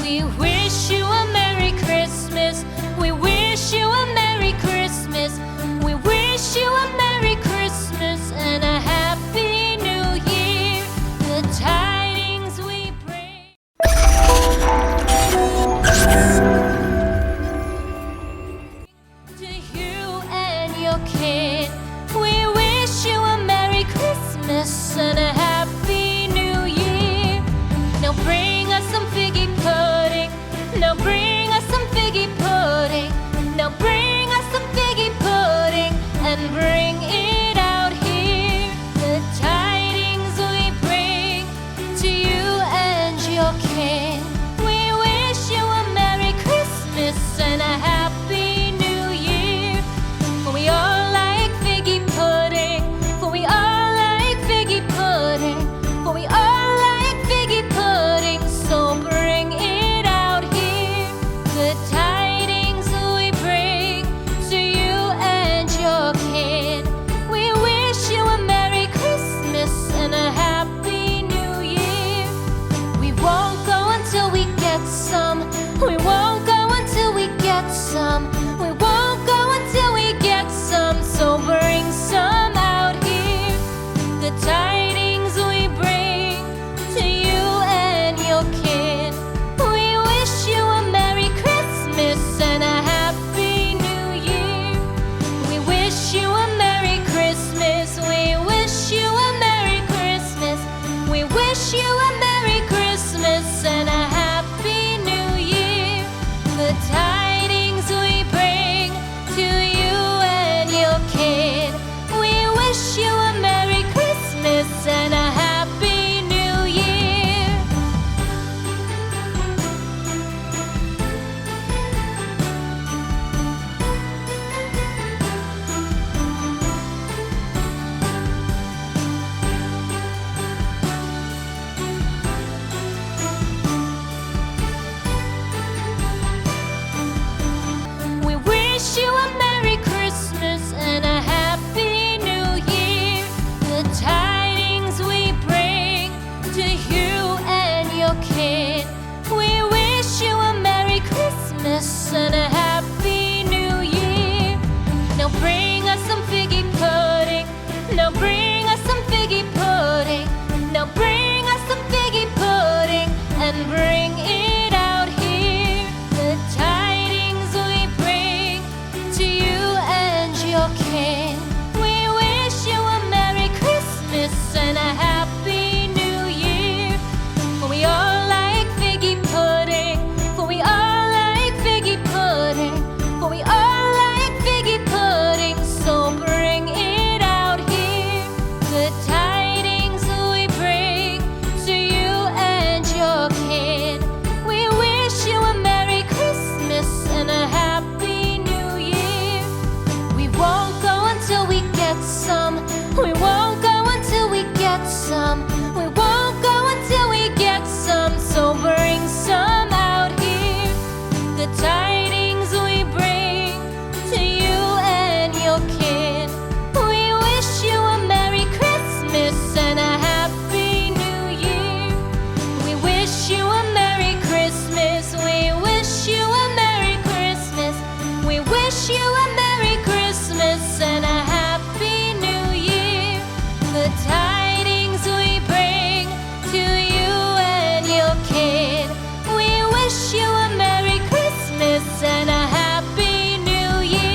We wish you a Merry Christmas. We wish you a Merry Christmas. We wish you a Merry Christmas and a Happy New Year. The tidings we bring to you and your kid. We wish you a Merry Christmas and a Happy New Year. Now bring us some figgy pudding. Now bring us some figgy pudding. Now bring us some figgy pudding and bring it out here. The tidings we bring to you and your kin. We wish you a Merry Christmas and a Happy New Year. For we all like figgy pudding. For we all like figgy pudding. For we all like figgy pudding. So bring it out here. The tidings we bring to you and your kid. We wish you a Merry Christmas and a Happy New Year. We won't go until we get some. We won't go until we get some. We won't go until we get some. So bring some out here. The tidings we bring to you and your kid. We wish you a Merry Christmas and a Happy New Year. We wish you a Merry Christmas. We wish you a Merry Christmas. We wish you a Merry Christmas and a Happy New Year. The tidings we bring to you and your kid. We wish you a Merry Christmas and a Happy New Year. We wish you a Merry Christmas and a Happy New Year. The tidings we bring to you and your kid. We wish you a Merry Christmas and a Happy New Year. Now bring us some figgy pudding. Now bring us some figgy pudding. Now bring us some figgy pudding and bring it out here. The tidings we bring to you and your kin. We wish you a Merry Christmas and a Happy New Year. For we all like figgy pudding. For we all like figgy pudding. For we all like figgy pudding. So bring it out here. The tidings we bring to you and your kid. We wish you a Merry Christmas and a Happy New Year. We won't go until we get some. We won't go until we get some. We won't go until we get some. So bring some out here. The tidings we bring to you and your kid. We wish you a Merry Christmas and a Happy New Year. We wish you a Merry Christmas. We wish you a Merry Christmas. We wish you a Merry Christmas and a Happy New Year. The tidings we bring to you and your kid. We wish you a Merry Christmas and a Happy New Year.